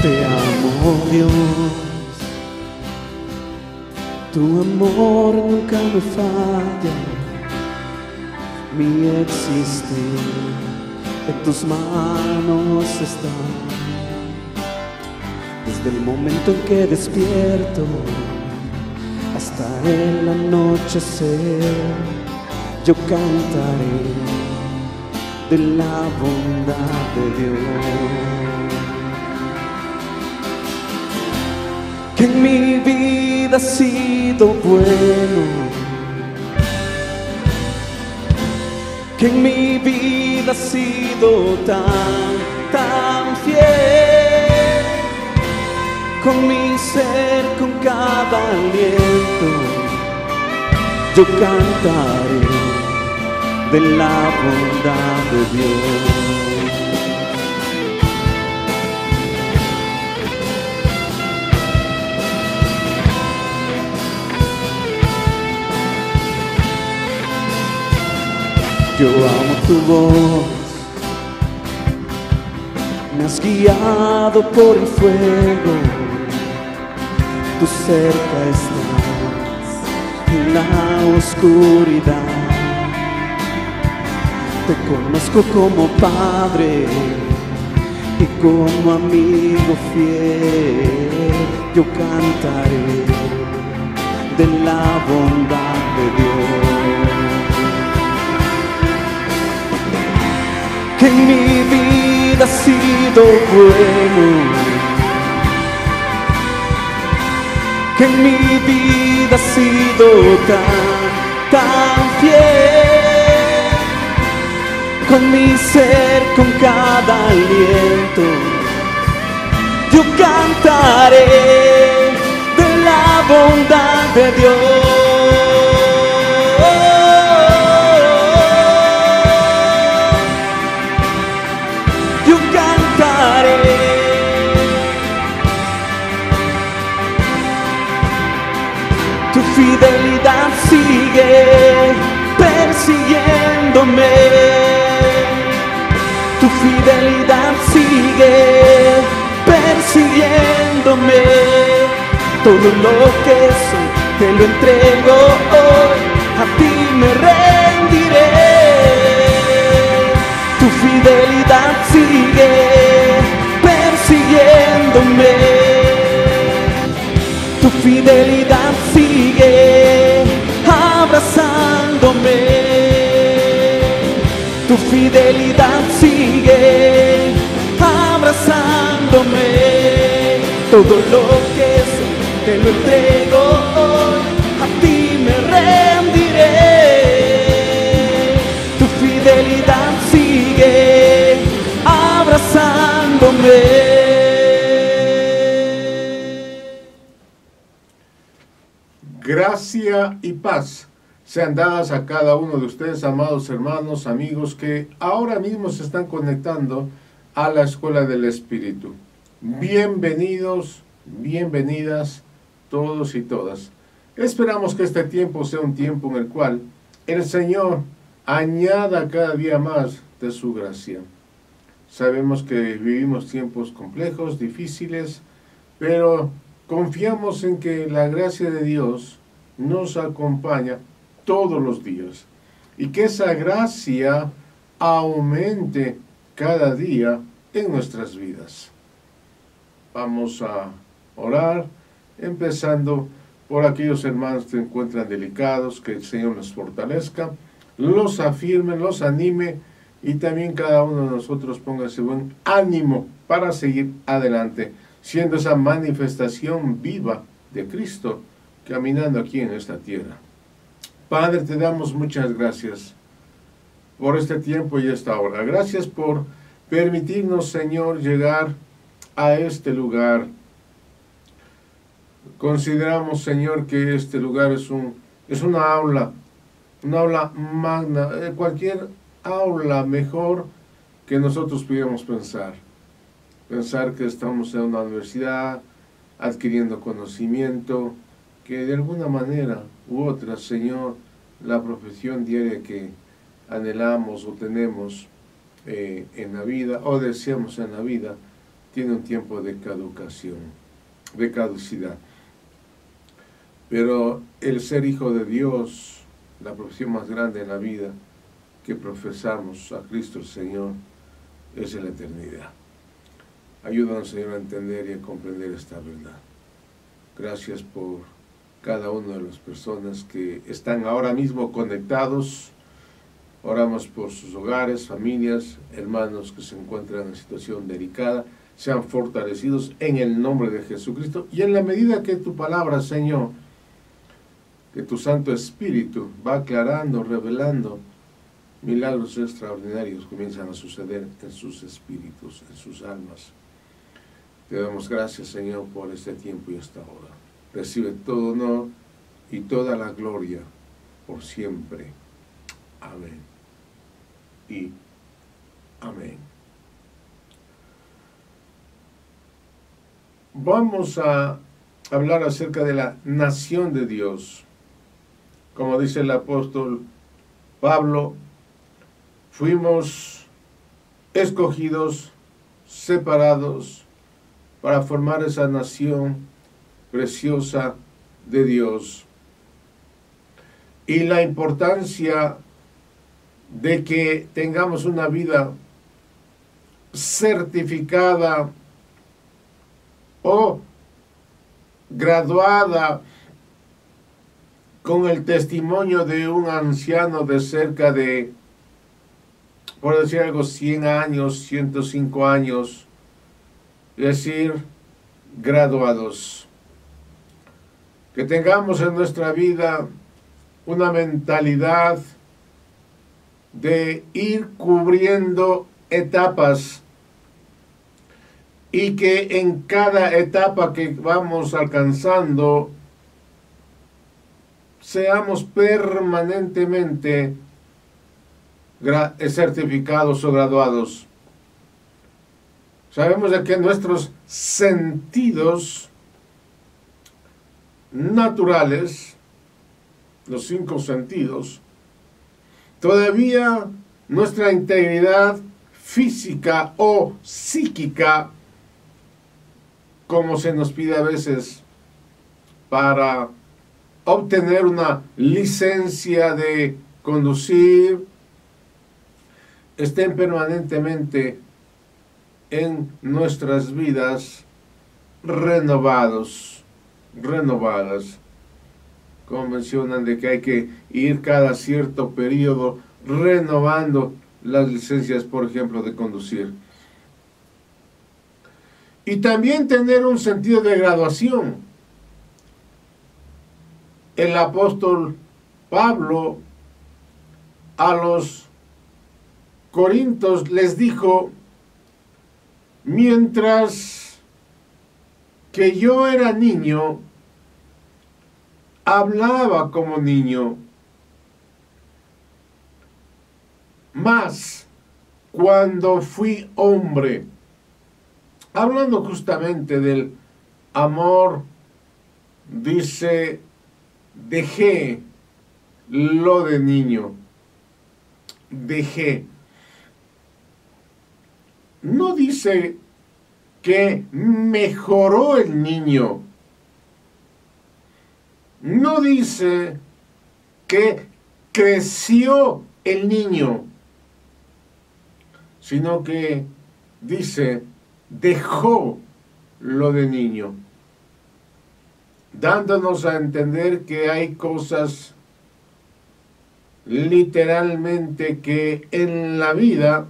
Te amo, Dios, tu amor nunca me falla, mi existir en tus manos está. Desde el momento en que despierto hasta el anochecer, yo cantaré de la bondad de Dios. Que en mi vida ha sido bueno, que en mi vida ha sido tan fiel. Con mi ser, con cada aliento, yo cantaré de la bondad de Dios. Yo amo tu voz, me has guiado por el fuego, tú cerca estás en la oscuridad. Te conozco como Padre y como amigo fiel, yo cantaré de la bondad de Dios. Que en mi vida ha sido bueno, que en mi vida ha sido tan fiel. Con mi ser, con cada aliento, yo cantaré de la bondad de Dios. Tu fidelidad sigue persiguiéndome, tu fidelidad sigue persiguiéndome. Todo lo que soy te lo entrego hoy, a ti me rendiré. Tu fidelidad sigue persiguiéndome, tu fidelidad sigue abrazándome, tu fidelidad sigue abrazándome. Todo lo que soy te lo entrego hoy, a ti me rendiré. Tu fidelidad sigue abrazándome. Gracia y paz sean dadas a cada uno de ustedes, amados hermanos, amigos, que ahora mismo se están conectando a la Escuela del Espíritu. Bienvenidos, bienvenidas todos y todas. Esperamos que este tiempo sea un tiempo en el cual el Señor añada cada día más de su gracia. Sabemos que vivimos tiempos complejos, difíciles, pero confiamos en que la gracia de Dios nos acompaña todos los días y que esa gracia aumente cada día en nuestras vidas. Vamos a orar, empezando por aquellos hermanos que se encuentran delicados, que el Señor los fortalezca, los afirme, los anime, y también cada uno de nosotros ponga ese buen ánimo para seguir adelante, siendo esa manifestación viva de Cristo caminando aquí en esta tierra. Padre, te damos muchas gracias por este tiempo y esta hora. Gracias por permitirnos, Señor, llegar a este lugar. Consideramos, Señor, que este lugar es una aula magna, cualquier aula mejor que nosotros pudiéramos pensar. Pensar que estamos en una universidad, adquiriendo conocimiento, que de alguna manera u otra, Señor, la profesión diaria que anhelamos o tenemos en la vida, o deseamos en la vida, tiene un tiempo de caducación, de caducidad. Pero el ser hijo de Dios, la profesión más grande en la vida que profesamos a Cristo el Señor, es en la eternidad. Ayúdanos, Señor, a entender y a comprender esta verdad. Gracias por cada una de las personas que están ahora mismo conectados. Oramos por sus hogares, familias, hermanos que se encuentran en situación delicada. Sean fortalecidos en el nombre de Jesucristo. Y en la medida que tu palabra, Señor, que tu Santo Espíritu va aclarando, revelando, milagros extraordinarios comienzan a suceder en sus espíritus, en sus almas. Te damos gracias, Señor, por este tiempo y esta hora. Recibe todo honor y toda la gloria por siempre. Amén. Y amén. Vamos a hablar acerca de la nación de Dios. Como dice el apóstol Pablo, fuimos escogidos, separados, para formar esa nación preciosa de Dios. Y la importancia de que tengamos una vida certificada o graduada con el testimonio de un anciano de cerca de, por decir algo, 100 años, 105 años, es decir, graduados. Que tengamos en nuestra vida una mentalidad de ir cubriendo etapas y que en cada etapa que vamos alcanzando seamos permanentemente certificados o graduados. Sabemos de que nuestros sentidos naturales, los 5 sentidos, todavía nuestra integridad física o psíquica, como se nos pide a veces para obtener una licencia de conducir, estén permanentemente en nuestras vidas renovadas. Como mencionan de que hay que ir cada cierto periodo renovando las licencias, por ejemplo, de conducir. Y también tener un sentido de graduación. El apóstol Pablo a los Corintios les dijo: mientras que yo era niño, hablaba como niño, mas cuando fui hombre, hablando justamente del amor, dice, dejé lo de niño, dejé. No dice que mejoró el niño. No dice que creció el niño, sino que dice, dejó lo de niño, dándonos a entender que hay cosas literalmente que en la vida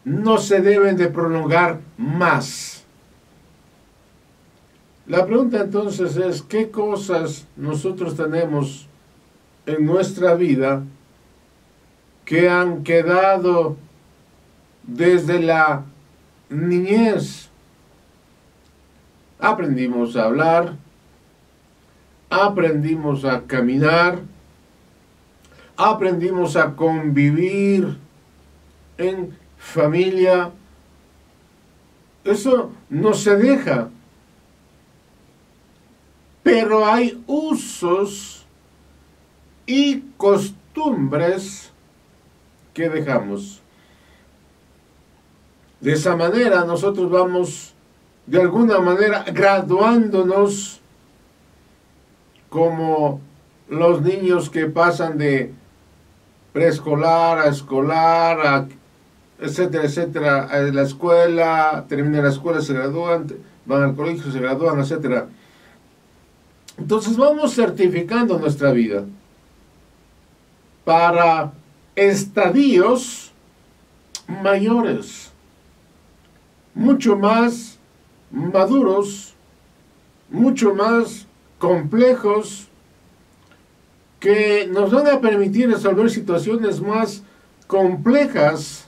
no se deben de prolongar más. La pregunta entonces es, ¿qué cosas nosotros tenemos en nuestra vida que han quedado desde la niñez? Aprendimos a hablar, aprendimos a caminar, aprendimos a convivir en familia. Eso no se deja. Pero hay usos y costumbres que dejamos. De esa manera nosotros vamos, de alguna manera, graduándonos como los niños que pasan de preescolar a escolar, etcétera, etcétera, a la escuela, terminan la escuela, se gradúan, van al colegio, se gradúan, etcétera. Entonces vamos certificando nuestra vida para estadios mayores, mucho más maduros, mucho más complejos, que nos van a permitir resolver situaciones más complejas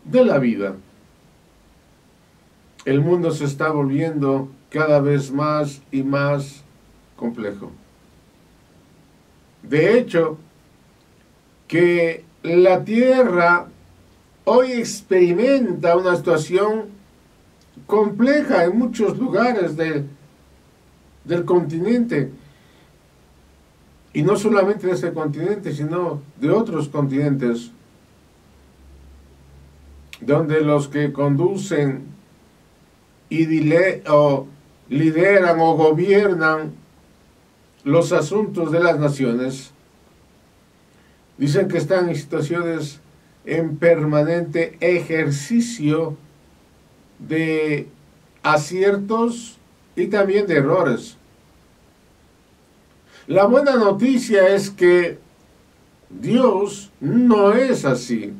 de la vida. El mundo se está volviendo cada vez más y más complejo. De hecho, que la Tierra hoy experimenta una situación compleja en muchos lugares del continente. Y no solamente de este continente, sino de otros continentes, donde los que conducen y lideran o gobiernan los asuntos de las naciones, dicen que están en situaciones en permanente ejercicio de aciertos y también de errores. La buena noticia es que Dios no es así.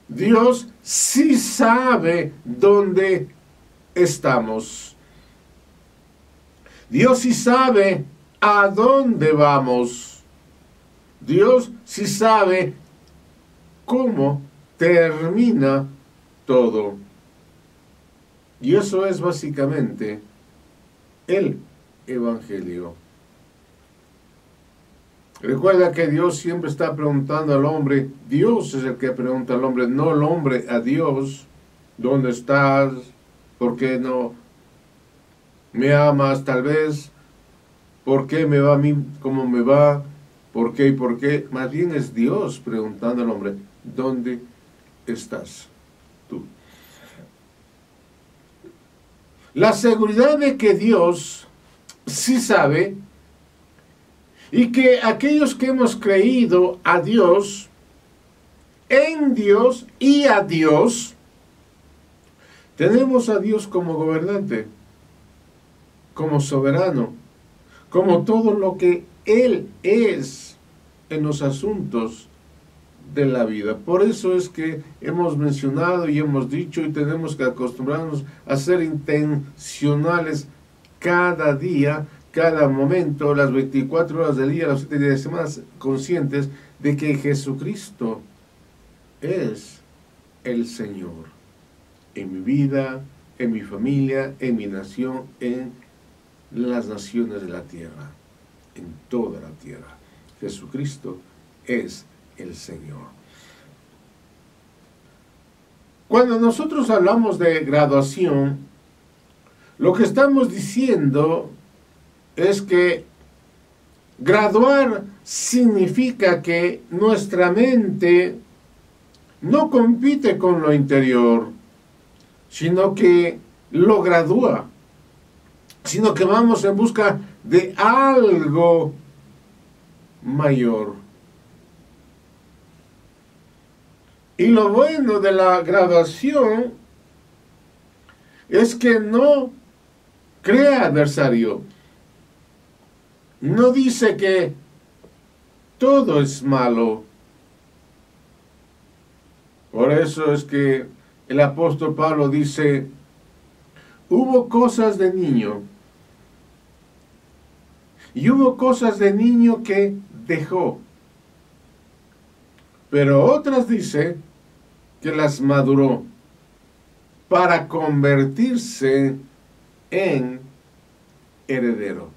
Dios sí sabe dónde estamos. Dios sí sabe a dónde vamos. Dios sí sabe cómo termina todo. Y eso es básicamente el Evangelio. Recuerda que Dios siempre está preguntando al hombre. Dios es el que pregunta al hombre, no el hombre a Dios. ¿Dónde estás? ¿Por qué no me amas tal vez? ¿Por qué me va a mí como me va? ¿Por qué y por qué? Más bien es Dios preguntando al hombre, ¿dónde estás tú? La seguridad de que Dios sí sabe, y que aquellos que hemos creído a Dios, en Dios y a Dios, tenemos a Dios como gobernante, como soberano, como todo lo que Él es en los asuntos de la vida. Por eso es que hemos mencionado y hemos dicho y tenemos que acostumbrarnos a ser intencionales cada día, cada momento, las 24 horas del día, los 7 días de semana, conscientes de que Jesucristo es el Señor en mi vida, en mi familia, en mi nación, en las naciones de la tierra, en toda la tierra. Jesucristo es el Señor. Cuando nosotros hablamos de graduación, lo que estamos diciendo es que graduar significa que nuestra mente no compite con lo interior, sino que lo gradúa, sino que vamos en busca de algo mayor. Y lo bueno de la graduación es que no crea adversario. No dice que todo es malo. Por eso es que el apóstol Pablo dice, hubo cosas de niño, y hubo cosas de niño que dejó, pero otras dice que las maduró para convertirse en heredero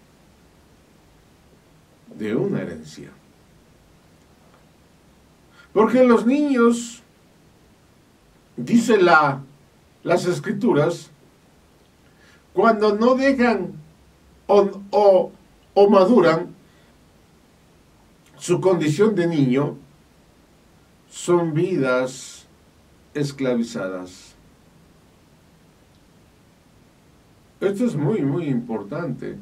de una herencia. Porque los niños, dice las escrituras, cuando no dejan o maduran su condición de niño, son vidas esclavizadas. Esto es muy, muy importante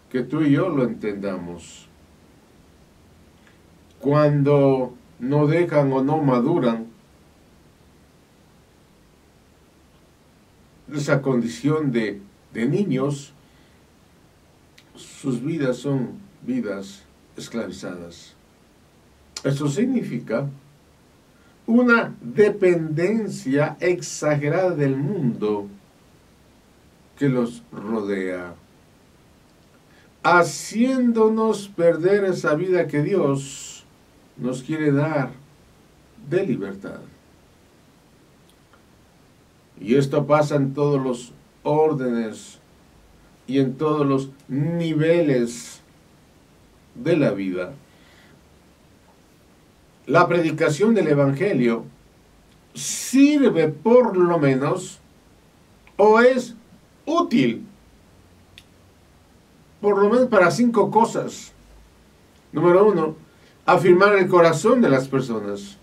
que tú y yo lo entendamos. Cuando no dejan o no maduran esa condición de niños, sus vidas son vidas esclavizadas. Eso significa una dependencia exagerada del mundo que los rodea, haciéndonos perder esa vida que Dios nos quiere dar de libertad. Y esto pasa en todos los órdenes y en todos los niveles de la vida. La predicación del Evangelio sirve por lo menos, o es útil, por lo menos para 5 cosas. Número 1, afirmar el corazón de las personas.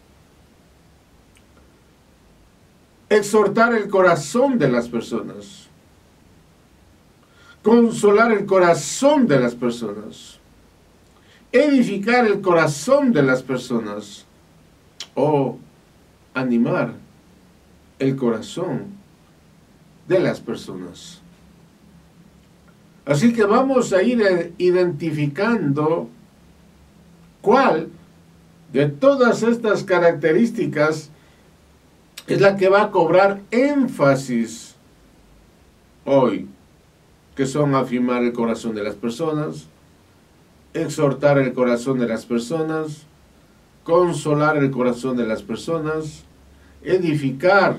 Exhortar el corazón de las personas. Consolar el corazón de las personas. Edificar el corazón de las personas. O animar el corazón de las personas. Así que vamos a ir identificando cuál de todas estas características es la que va a cobrar énfasis hoy, que son afirmar el corazón de las personas, exhortar el corazón de las personas, consolar el corazón de las personas, edificar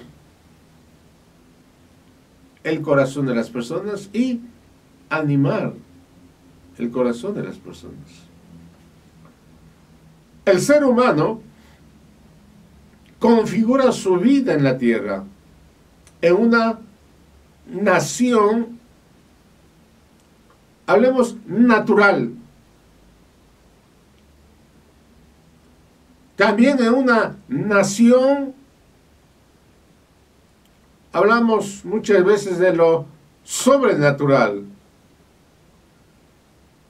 el corazón de las personas y animar el corazón de las personas. El ser humano configura su vida en la tierra, en una nación, hablemos natural, también en una nación, hablamos muchas veces de lo sobrenatural,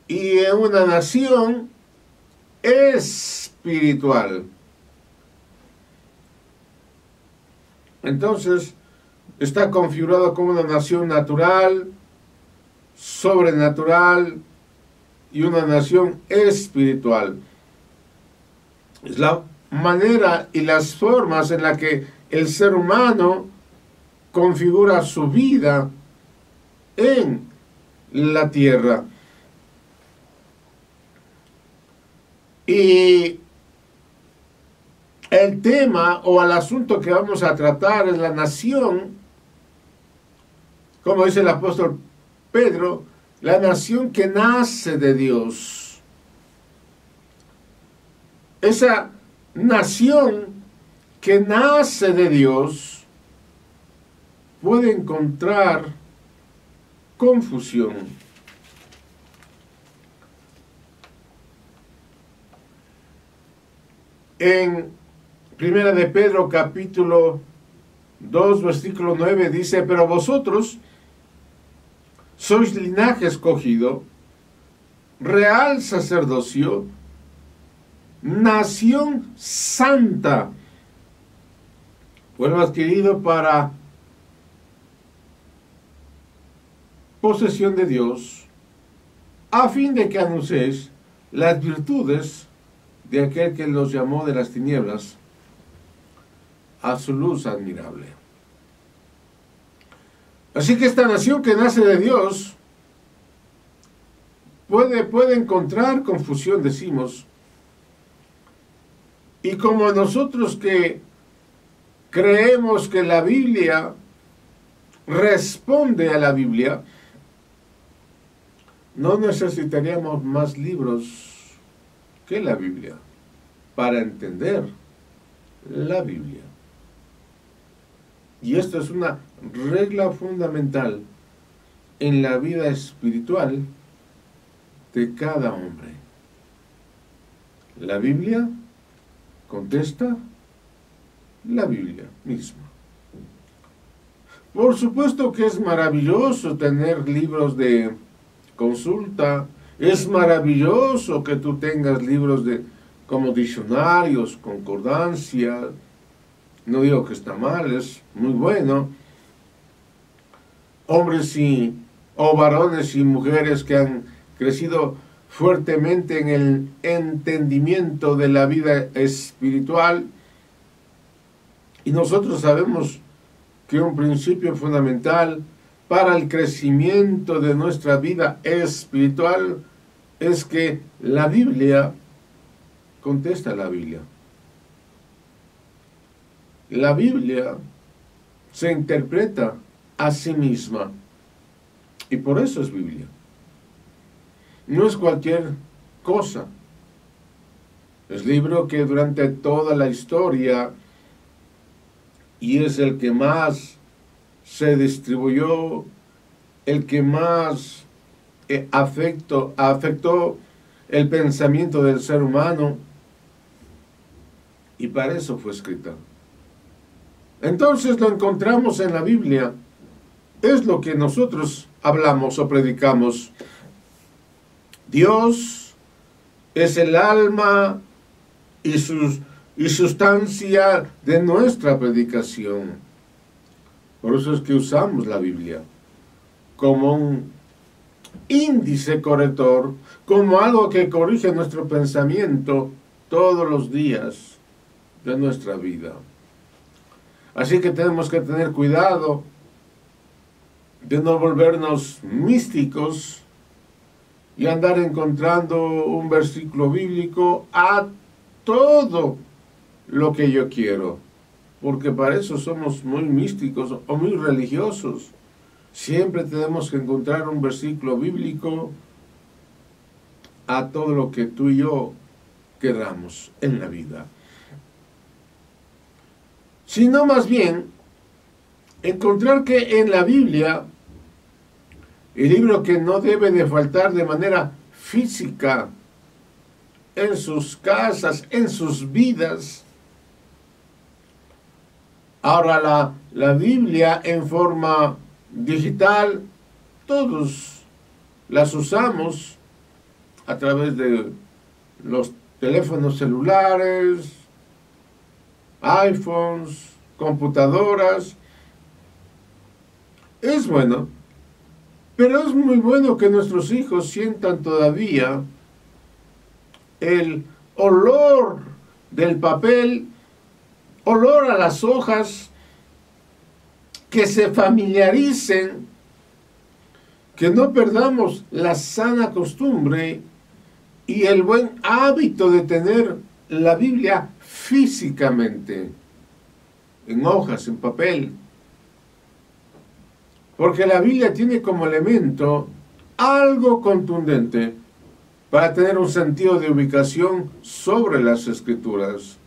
y en una nación espiritual. Entonces, está configurado como una nación natural, sobrenatural y una nación espiritual. Es la manera y las formas en las que el ser humano configura su vida en la tierra. Y el tema o el asunto que vamos a tratar es la nación, como dice el apóstol Pedro, la nación que nace de Dios. Esa nación que nace de Dios puede encontrar confusión. En Primera de Pedro, capítulo 2, versículo 9, dice: pero vosotros sois linaje escogido, real sacerdocio, nación santa, pueblo adquirido para posesión de Dios, a fin de que anunciéis las virtudes de aquel que los llamó de las tinieblas a su luz admirable. Así que esta nación que nace de Dios puede encontrar confusión, decimos, y como nosotros que creemos que la Biblia responde a la Biblia, no necesitaríamos más libros que la Biblia para entender la Biblia. Y esto es una regla fundamental en la vida espiritual de cada hombre. La Biblia contesta la Biblia misma. Por supuesto que es maravilloso tener libros de consulta, es maravilloso que tú tengas libros como diccionarios, concordancias. No digo que está mal, es muy bueno. Hombres o varones y mujeres que han crecido fuertemente en el entendimiento de la vida espiritual. Y nosotros sabemos que un principio fundamental para el crecimiento de nuestra vida espiritual es que la Biblia contesta la Biblia. La Biblia se interpreta a sí misma y por eso es Biblia. No es cualquier cosa. Es libro que durante toda la historia, y es el que más se distribuyó, el que más afectó el pensamiento del ser humano, y para eso fue escrita. Entonces lo encontramos en la Biblia. Es lo que nosotros hablamos o predicamos. Dios es el alma y sustancia de nuestra predicación. Por eso es que usamos la Biblia como un índice corrector, como algo que corrige nuestro pensamiento todos los días de nuestra vida. Así que tenemos que tener cuidado de no volvernos místicos y andar encontrando un versículo bíblico a todo lo que yo quiero, porque para eso somos muy místicos o muy religiosos. Siempre tenemos que encontrar un versículo bíblico a todo lo que tú y yo queramos en la vida. Sino más bien encontrar que en la Biblia, el libro que no debe de faltar de manera física en sus casas, en sus vidas. Ahora la Biblia en forma digital, todos las usamos a través de los teléfonos celulares, iPhones, computadoras. Es bueno, pero es muy bueno que nuestros hijos sientan todavía el olor del papel, olor a las hojas, que se familiaricen, que no perdamos la sana costumbre y el buen hábito de tener la Biblia físicamente, en hojas, en papel. Porque la Biblia tiene como elemento algo contundente para tener un sentido de ubicación sobre las Escrituras.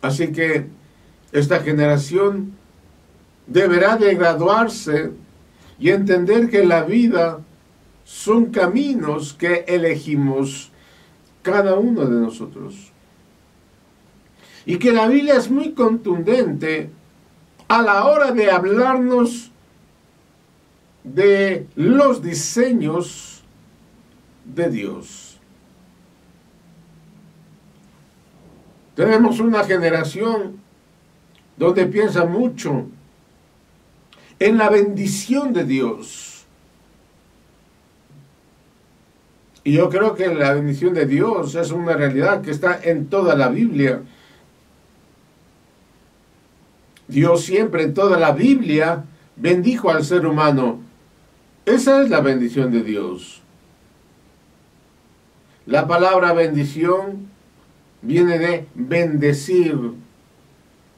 Así que esta generación deberá de graduarse y entender que la vida son caminos que elegimos cada uno de nosotros. Y que la Biblia es muy contundente a la hora de hablarnos de los diseños de Dios. Tenemos una generación donde piensa mucho en la bendición de Dios. Y yo creo que la bendición de Dios es una realidad que está en toda la Biblia. Dios siempre en toda la Biblia bendijo al ser humano. Esa es la bendición de Dios. La palabra bendición viene de bendecir,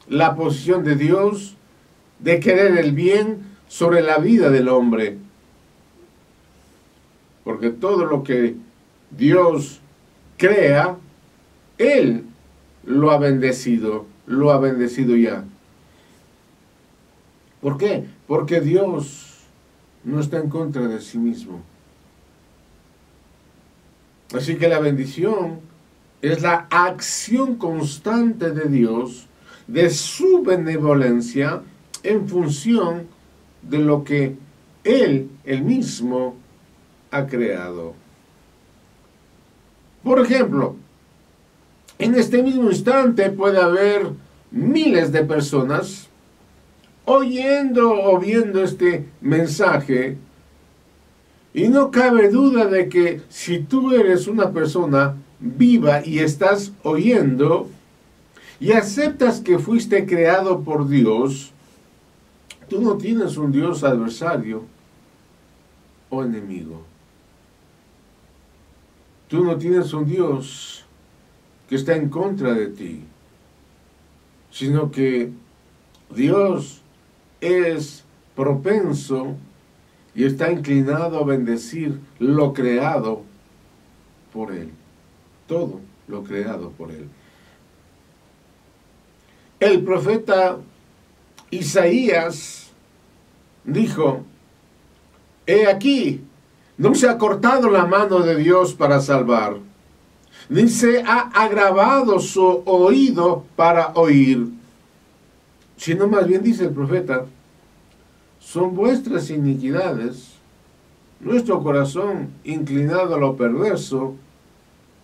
la posición de Dios de querer el bien sobre la vida del hombre. Porque todo lo que Dios crea, Él lo ha bendecido ya. ¿Por qué? Porque Dios no está en contra de sí mismo. Así que la bendición es la acción constante de Dios de su benevolencia en función de lo que Él mismo ha creado. Por ejemplo, en este mismo instante puede haber miles de personas oyendo o viendo este mensaje, y no cabe duda de que si tú eres una persona viva y estás oyendo y aceptas que fuiste creado por Dios, tú no tienes un Dios adversario o enemigo. Tú no tienes un Dios que está en contra de ti, sino que Dios es propenso y está inclinado a bendecir lo creado por Él. Todo lo creado por Él. El profeta Isaías dijo: he aquí, no se ha cortado la mano de Dios para salvar, ni se ha agravado su oído para oír, sino más bien, dice el profeta, son vuestras iniquidades, nuestro corazón inclinado a lo perverso,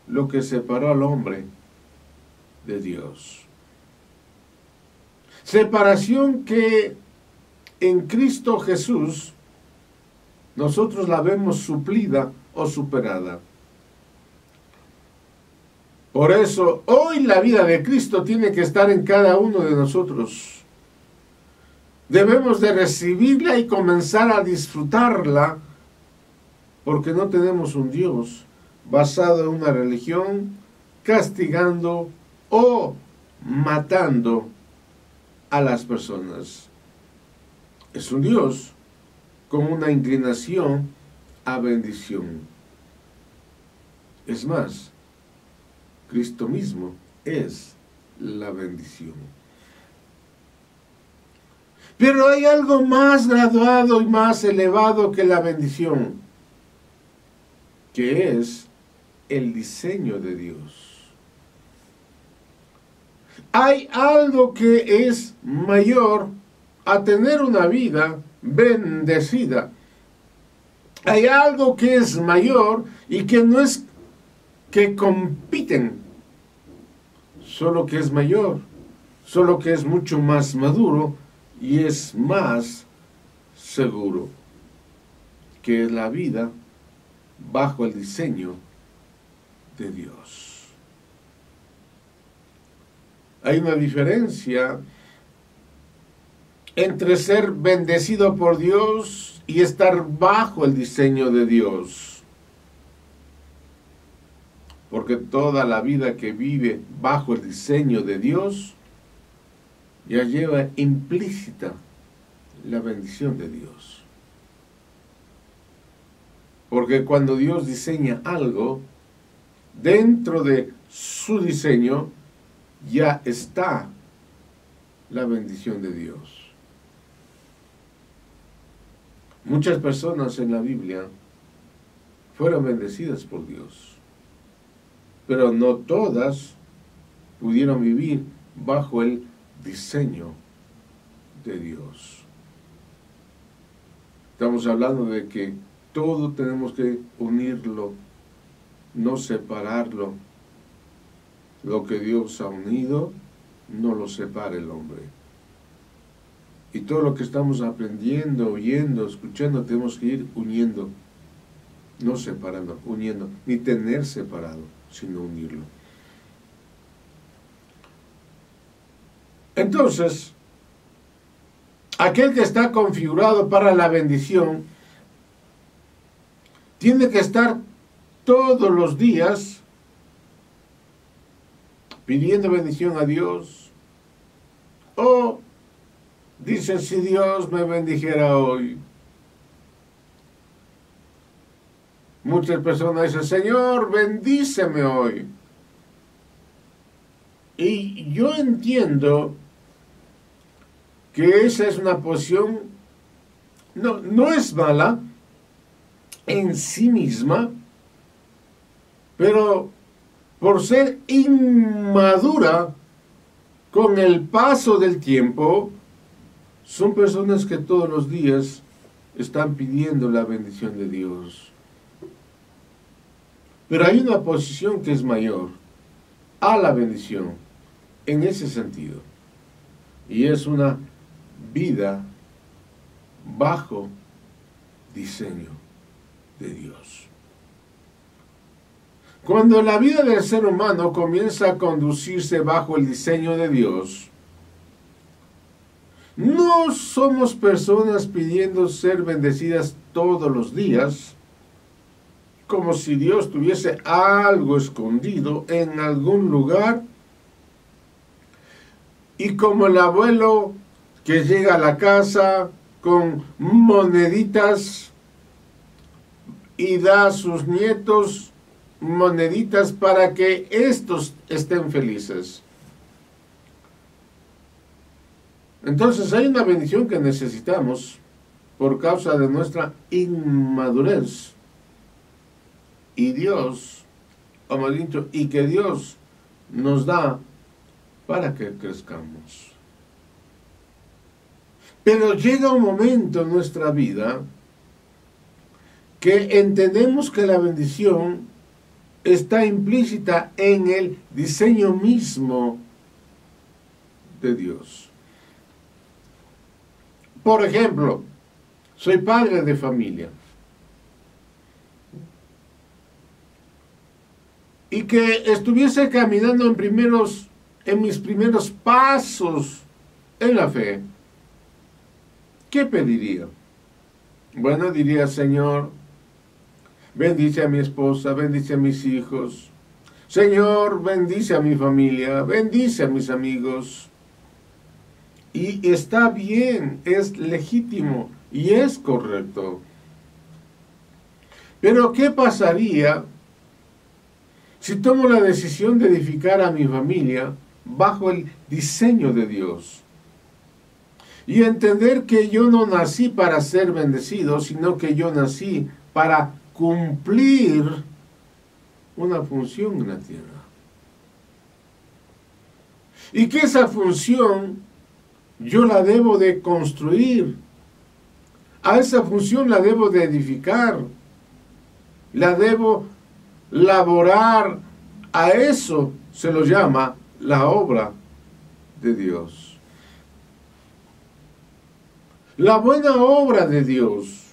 lo que separó al hombre de Dios. Separación que en Cristo Jesús nosotros la vemos suplida o superada. Por eso, hoy la vida de Cristo tiene que estar en cada uno de nosotros. Debemos de recibirla y comenzar a disfrutarla, porque no tenemos un Dios basado en una religión, castigando o matando a las personas. Es un Dios con una inclinación a bendición. Es más, Cristo mismo es la bendición. Pero hay algo más graduado y más elevado que la bendición, que es el diseño de Dios. Hay algo que es mayor a tener una vida bendecida. Hay algo que es mayor y que no es que compiten, solo que es mayor, solo que es mucho más maduro y es más seguro, que es la vida bajo el diseño de Dios. Hay una diferencia entre ser bendecido por Dios y estar bajo el diseño de Dios. Porque toda la vida que vive bajo el diseño de Dios ya lleva implícita la bendición de Dios. Porque cuando Dios diseña algo, dentro de su diseño ya está la bendición de Dios. Muchas personas en la Biblia fueron bendecidas por Dios, pero no todas pudieron vivir bajo el diseño de Dios. Estamos hablando de que todo tenemos que unirlo, no separarlo. Lo que Dios ha unido, no lo separa el hombre. Y todo lo que estamos aprendiendo, oyendo, escuchando, tenemos que ir uniendo, no separando, uniendo, ni tener separado, sino unirlo. Entonces, aquel que está configurado para la bendición tiene que estar todos los días pidiendo bendición a Dios. O dice, si Dios me bendijera hoy. Muchas personas dicen, Señor, bendíceme hoy. Y yo entiendo que esa es una posición, no es mala en sí misma, pero por ser inmadura, con el paso del tiempo, son personas que todos los días están pidiendo la bendición de Dios. Pero hay una posición que es mayor a la bendición en ese sentido. Y es una vida bajo diseño de Dios. Cuando la vida del ser humano comienza a conducirse bajo el diseño de Dios, no somos personas pidiendo ser bendecidas todos los días, como si Dios tuviese algo escondido en algún lugar, y como el abuelo que llega a la casa con moneditas y da a sus nietos moneditas para que estos estén felices. Entonces hay una bendición que necesitamos por causa de nuestra inmadurez. Y Dios, o más dicho, y que Dios nos da para que crezcamos. Pero llega un momento en nuestra vida que entendemos que la bendición está implícita en el diseño mismo de Dios. Por ejemplo, soy padre de familia. Y que estuviese caminando en mis primeros pasos en la fe, ¿qué pediría? Bueno, diría: Señor, bendice a mi esposa, bendice a mis hijos. Señor, bendice a mi familia, bendice a mis amigos. Y está bien, es legítimo y es correcto. Pero ¿qué pasaría si tomo la decisión de edificar a mi familia bajo el diseño de Dios? Y entender que yo no nací para ser bendecido, sino que yo nací para cumplir una función en la tierra. Y que esa función yo la debo de construir. A esa función la debo de edificar. La debo laborar. A eso se lo llama la obra de Dios. La buena obra de Dios,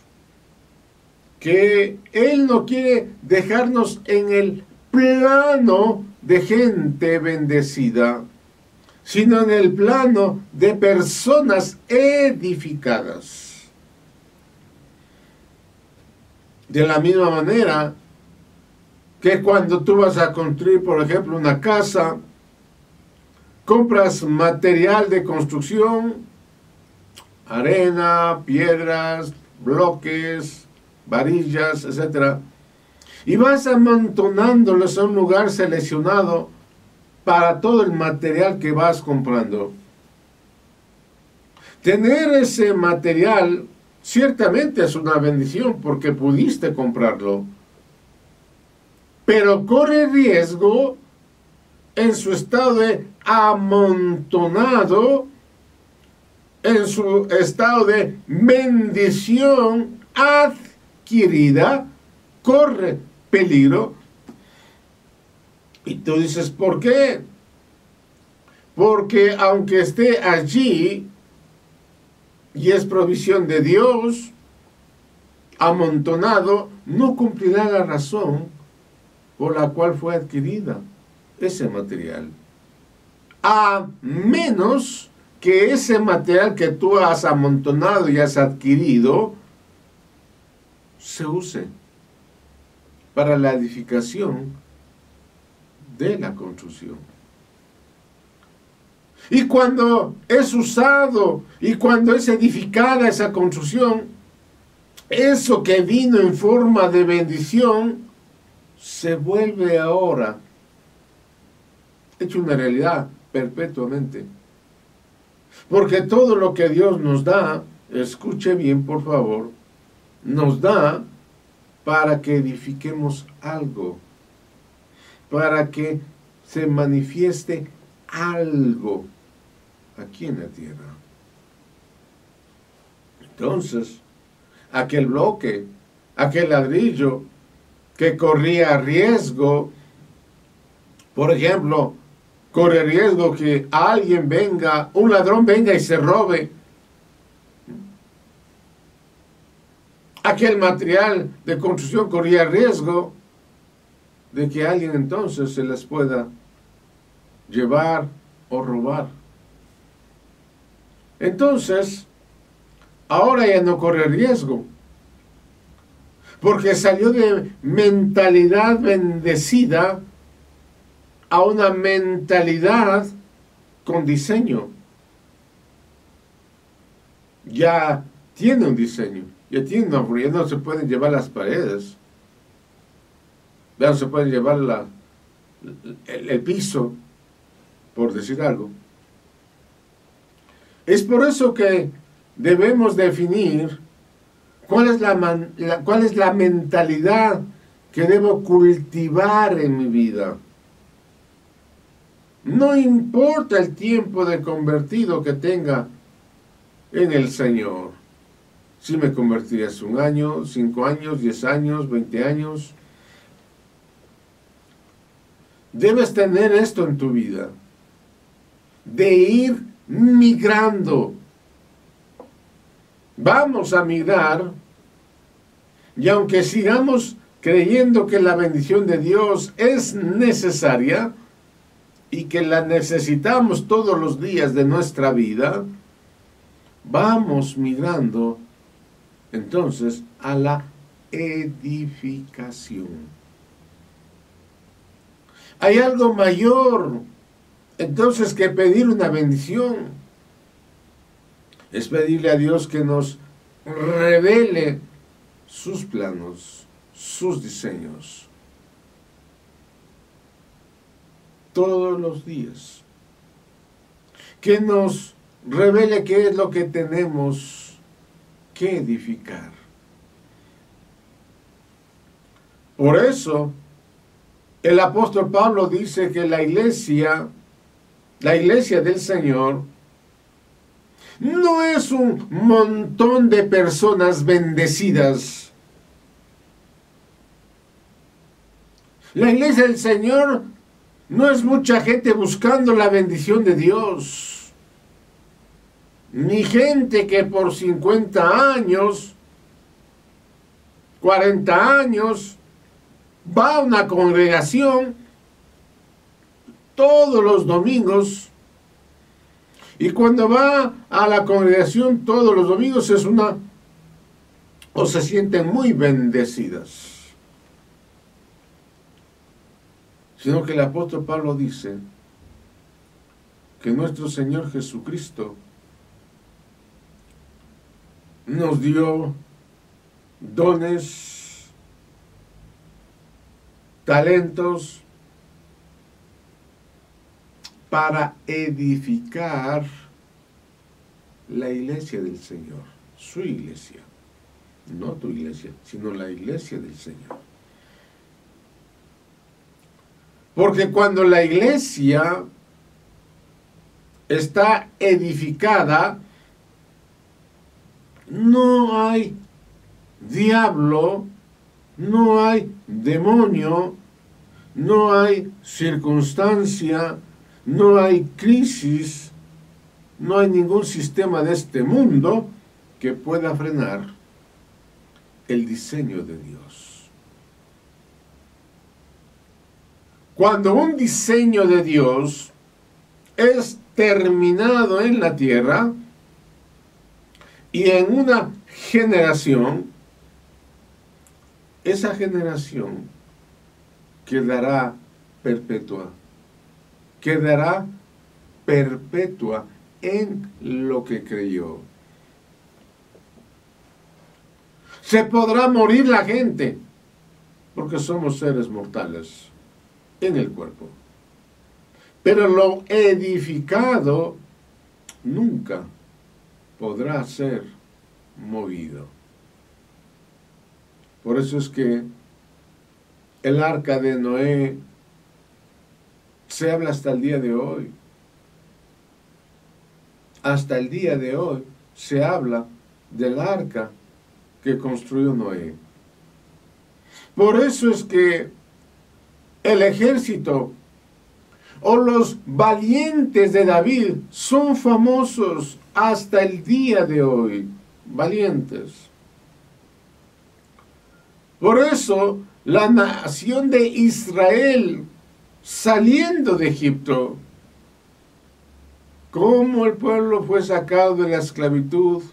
que Él no quiere dejarnos en el plano de gente bendecida, sino en el plano de personas edificadas. De la misma manera que cuando tú vas a construir, por ejemplo, una casa, compras material de construcción, arena, piedras, bloques, varillas, etc. Y vas amontonándolos a un lugar seleccionado para todo el material que vas comprando. Tener ese material ciertamente es una bendición porque pudiste comprarlo, pero corre riesgo en su estado de amontonado, en su estado de bendición adquirida, corre peligro. Y tú dices, ¿por qué? Porque aunque esté allí, y es provisión de Dios, amontonado, no cumplirá la razón por la cual fue adquirida ese material. A menos que ese material que tú has amontonado y has adquirido se use para la edificación de la construcción. Y cuando es usado y cuando es edificada esa construcción, eso que vino en forma de bendición se vuelve ahora hecho una realidad perpetuamente. Porque todo lo que Dios nos da, escuche bien por favor, nos da para que edifiquemos algo, para que se manifieste algo aquí en la tierra. Entonces, aquel bloque, aquel ladrillo que corría riesgo, por ejemplo, corre riesgo que alguien venga, un ladrón venga y se robe aquel material de construcción, corría riesgo de que alguien entonces se les pueda llevar o robar. Entonces, ahora ya no corre riesgo, porque salió de mentalidad bendecida a una mentalidad con diseño. Ya tiene un diseño, ya no se pueden llevar las paredes, ya no se pueden llevar el piso, por decir algo. Es por eso que debemos definir cuál es la mentalidad que debo cultivar en mi vida. No importa el tiempo de convertido que tenga en el Señor. Si me convertí hace 1 año, 5 años, 10 años, 20 años. Debes tener esto en tu vida, de ir migrando. Vamos a migrar, y aunque sigamos creyendo que la bendición de Dios es necesaria y que la necesitamos todos los días de nuestra vida, vamos migrando entonces a la edificación. Hay algo mayor entonces que pedir una bendición. Es pedirle a Dios que nos revele sus planos, sus diseños, todos los días. Que nos revele qué es lo que tenemos que edificar. Por eso, el apóstol Pablo dice que la iglesia del Señor, no es un montón de personas bendecidas. La iglesia del Señor no es mucha gente buscando la bendición de Dios, ni gente que por 50 años, 40 años, va a una congregación todos los domingos, y cuando va a la congregación todos los domingos se sienten muy bendecidas. Sino que el apóstol Pablo dice que nuestro Señor Jesucristo nos dio dones, talentos, para edificar la iglesia del Señor, su iglesia, no tu iglesia, sino la iglesia del Señor. Porque cuando la iglesia está edificada, no hay diablo, no hay demonio, no hay circunstancia, no hay crisis, no hay ningún sistema de este mundo que pueda frenar el diseño de Dios. Cuando un diseño de Dios es terminado en la tierra y en una generación, esa generación quedará perpetua. Quedará perpetua en lo que creyó. Se podrá morir la gente, porque somos seres mortales en el cuerpo. Pero lo edificado nunca podrá ser movido. Por eso es que el arca de Noé se habla hasta el día de hoy. hasta el día de hoy se habla del arca que construyó Noé. Por eso es que el ejército o los valientes de David son famosos hasta el día de hoy. Valientes. Por eso la nación de Israel saliendo de Egipto, cómo el pueblo fue sacado de la esclavitud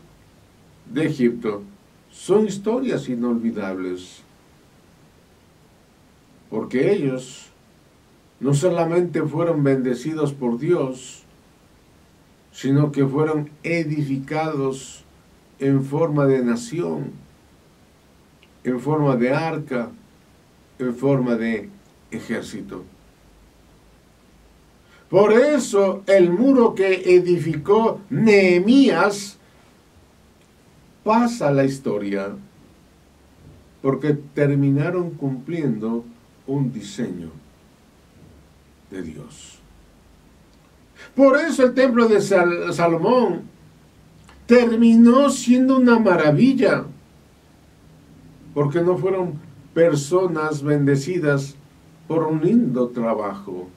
de Egipto, son historias inolvidables. Porque ellos no solamente fueron bendecidos por Dios, sino que fueron edificados en forma de nación, en forma de arca, en forma de ejército. Por eso el muro que edificó Nehemías pasa a la historia, porque terminaron cumpliendo un diseño de Dios. Por eso el templo de Salomón terminó siendo una maravilla, porque no fueron personas bendecidas por un lindo trabajo.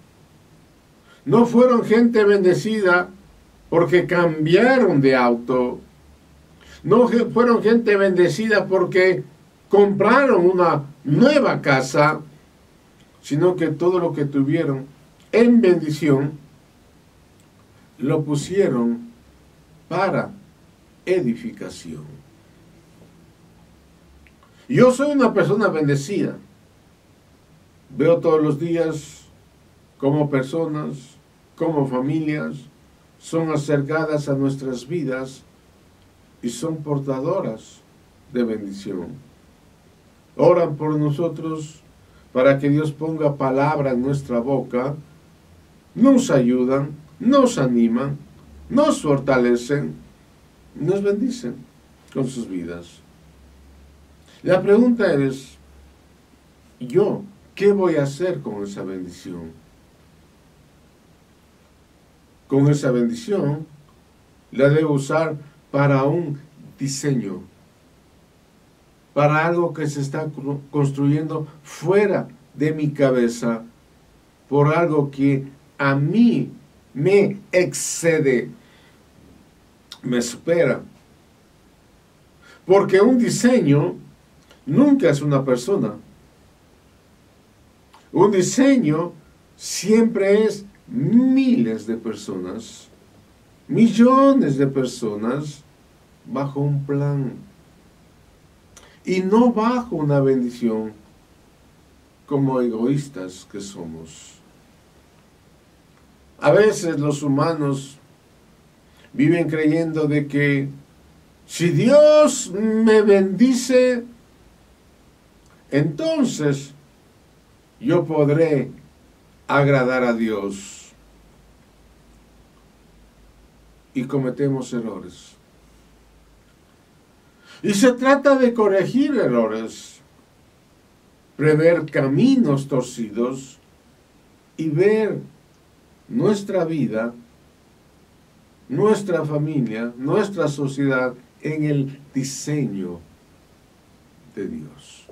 No fueron gente bendecida porque cambiaron de auto. No fueron gente bendecida porque compraron una nueva casa, sino que todo lo que tuvieron en bendición lo pusieron para edificación. Yo soy una persona bendecida. Veo todos los días cómo personas, como familias, son acercadas a nuestras vidas y son portadoras de bendición. Oran por nosotros para que Dios ponga palabra en nuestra boca, nos ayudan, nos animan, nos fortalecen, nos bendicen con sus vidas. La pregunta es, ¿yo qué voy a hacer con esa bendición? Con esa bendición la debo usar para un diseño, para algo que se está construyendo fuera de mi cabeza, por algo que a mí me excede, me supera. Porque un diseño nunca es una persona. Un diseño siempre es miles de personas, millones de personas bajo un plan. Y no bajo una bendición como egoístas que somos. A veces los humanos viven creyendo de que si Dios me bendice, entonces yo podré agradar a Dios. Y cometemos errores. Y se trata de corregir errores, prever caminos torcidos y ver nuestra vida, nuestra familia, nuestra sociedad en el diseño de Dios.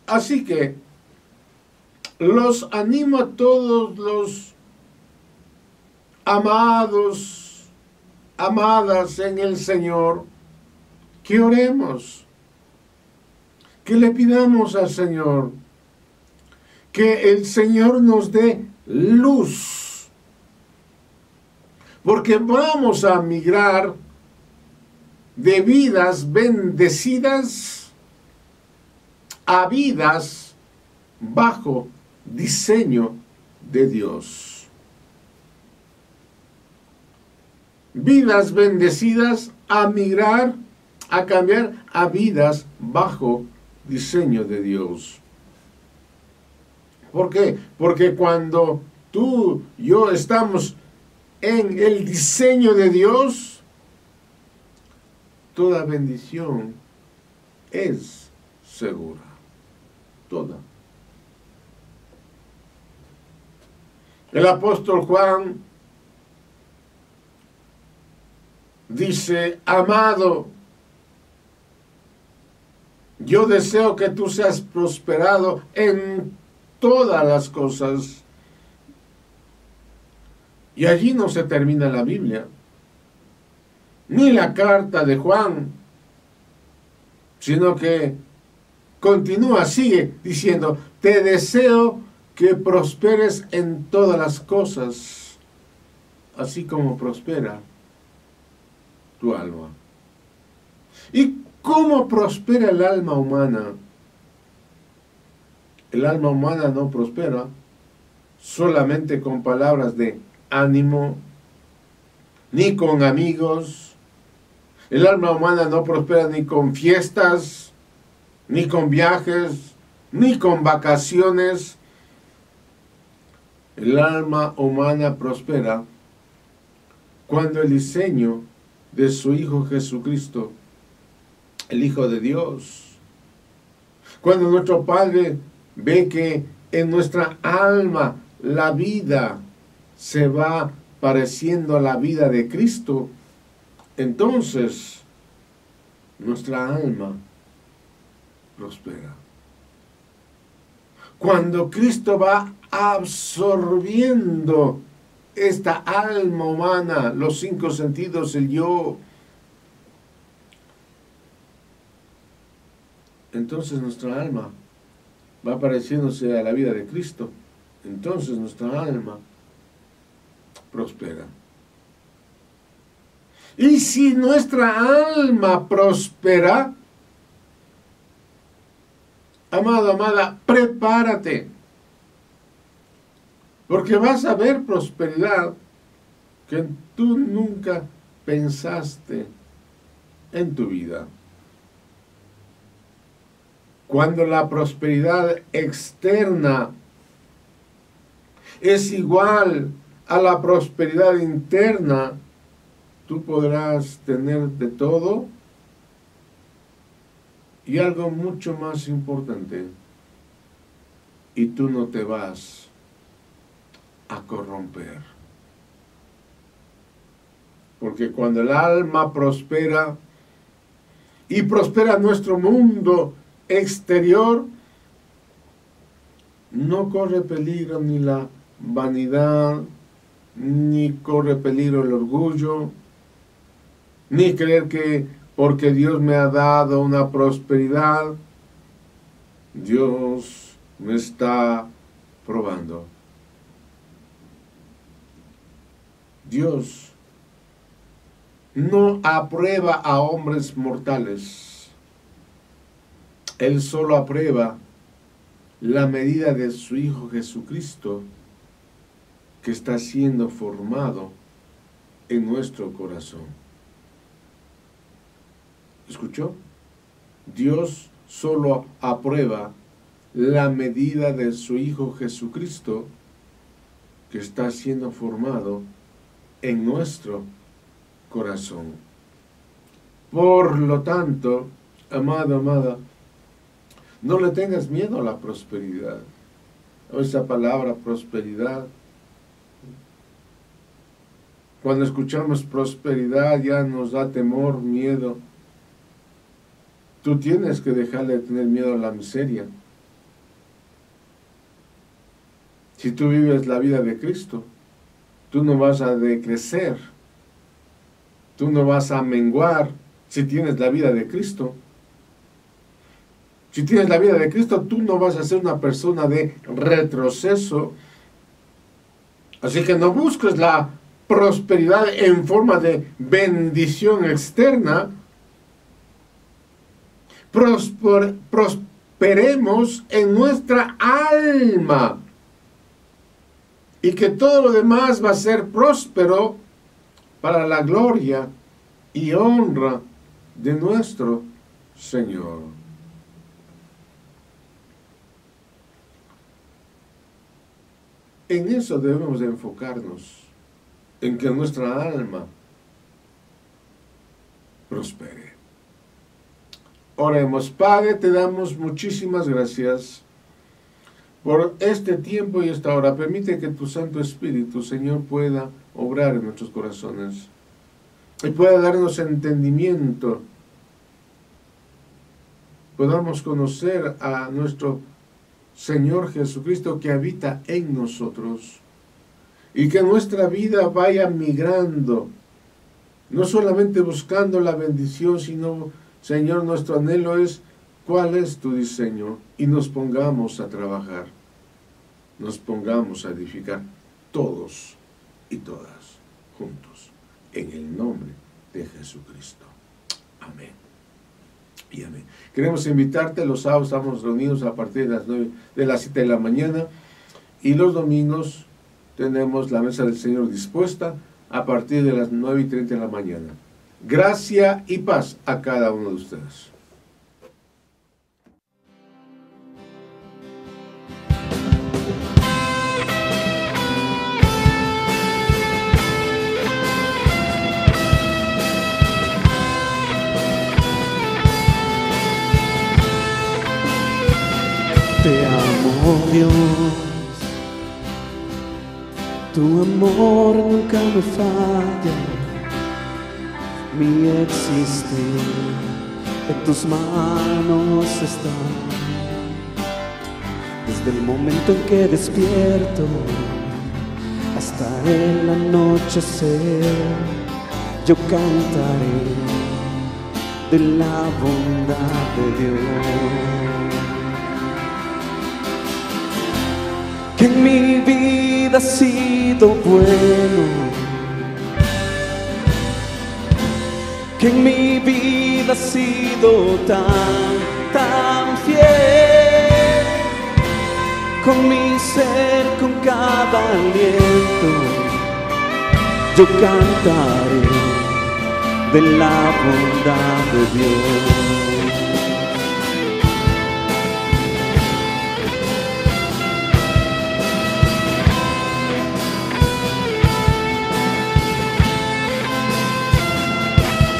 Así que los animo a todos los amados, amadas en el Señor, que oremos, que le pidamos al Señor, que el Señor nos dé luz, porque vamos a migrar de vidas bendecidas a vidas bajo diseño de Dios. Vidas bendecidas a migrar, a cambiar a vidas bajo diseño de Dios. ¿Por qué? Porque cuando tú y yo estamos en el diseño de Dios, toda bendición es segura. Toda. El apóstol Juan dice: amado, yo deseo que tú seas prosperado en todas las cosas. Y allí no se termina la Biblia, ni la carta de Juan, sino que continúa, sigue diciendo: te deseo que prosperes en todas las cosas, así como prospera tu alma. ¿Y cómo prospera el alma humana? El alma humana no prospera solamente con palabras de ánimo, ni con amigos. El alma humana no prospera ni con fiestas, ni con viajes, ni con vacaciones. El alma humana prospera cuando el diseño de su Hijo Jesucristo, el Hijo de Dios, cuando nuestro Padre ve que en nuestra alma la vida se va pareciendo a la vida de Cristo, entonces nuestra alma prospera. Cuando Cristo va absorbiendo esta alma humana, los 5 sentidos, el yo, entonces nuestra alma va pareciéndose a la vida de Cristo. Entonces nuestra alma prospera. Y si nuestra alma prospera, amado, amada, prepárate, porque vas a ver prosperidad que tú nunca pensaste en tu vida. Cuando la prosperidad externa es igual a la prosperidad interna, tú podrás tener de todo y algo mucho más importante, y tú no te vas a corromper. Porque cuando el alma prospera y prospera nuestro mundo exterior, no corre peligro ni la vanidad, ni corre peligro el orgullo, ni creer que porque Dios me ha dado una prosperidad, Dios me está probando. Dios no aprueba a hombres mortales. Él solo aprueba la medida de su Hijo Jesucristo, que está siendo formado en nuestro corazón. ¿Escuchó? Dios solo aprueba la medida de su Hijo Jesucristo, que está siendo formado en nuestro corazón. Por lo tanto, amado, amada, no le tengas miedo a la prosperidad. Esa palabra prosperidad, cuando escuchamos prosperidad ya nos da temor, miedo. Tú tienes que dejarle de tener miedo a la miseria. Si tú vives la vida de Cristo, tú no vas a decrecer, tú no vas a menguar si tienes la vida de Cristo. Si tienes la vida de Cristo, tú no vas a ser una persona de retroceso. Así que no busques la prosperidad en forma de bendición externa. Prosperemos en nuestra alma, y que todo lo demás va a ser próspero para la gloria y honra de nuestro Señor. En eso debemos de enfocarnos, en que nuestra alma prospere. Oremos. Padre, te damos muchísimas gracias por este tiempo y esta hora. Permite que tu Santo Espíritu, Señor, pueda obrar en nuestros corazones. y pueda darnos entendimiento, podamos conocer a nuestro Señor Jesucristo que habita en nosotros, y que nuestra vida vaya migrando, no solamente buscando la bendición, sino, Señor, nuestro anhelo es, ¿cuál es tu diseño? Y nos pongamos a trabajar, nos pongamos a edificar todos y todas juntos, en el nombre de Jesucristo. Amén y amén. Queremos invitarte, los sábados estamos reunidos a partir de las 7 de la mañana, y los domingos tenemos la mesa del Señor dispuesta a partir de las 9:30 de la mañana. Gracia y paz a cada uno de ustedes. Te amo, Dios, tu amor nunca me falla, mi existir en tus manos está. Desde el momento en que despierto hasta el anochecer, yo cantaré de la bondad de Dios. Que en mi vida ha sido bueno, que en mi vida ha sido tan fiel, con mi ser, con cada aliento, yo cantaré de la bondad de Dios.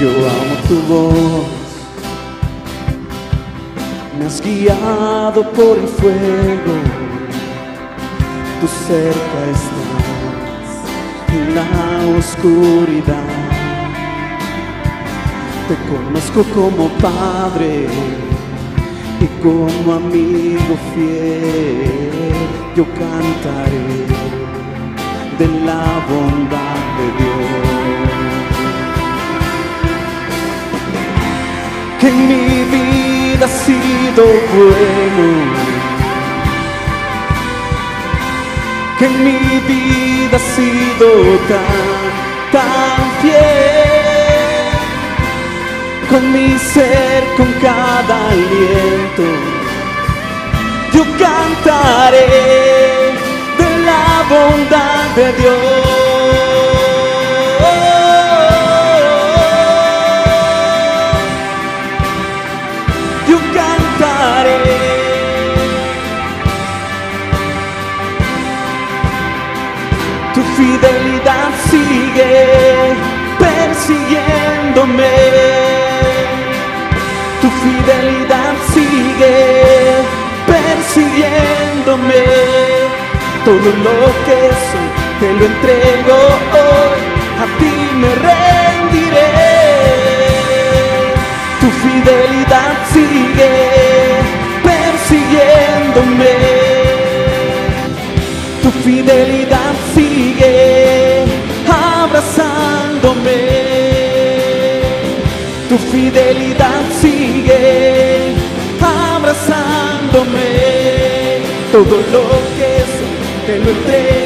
Yo amo tu voz, me has guiado por el fuego, tú cerca estás en la oscuridad. Te conozco como Padre y como amigo fiel, yo cantaré de la bondad de Dios. Que en mi vida ha sido bueno, que en mi vida ha sido tan fiel, con mi ser, con cada aliento, yo cantaré de la bondad de Dios. Tu fidelidad sigue persiguiéndome, tu fidelidad sigue persiguiéndome. Todo lo que soy te lo entrego hoy, a ti me rendiré. Tu fidelidad sigue persiguiéndome, tu fidelidad sigue abrazándome, tu fidelidad sigue abrazándome. Todo lo que soy te lo entrego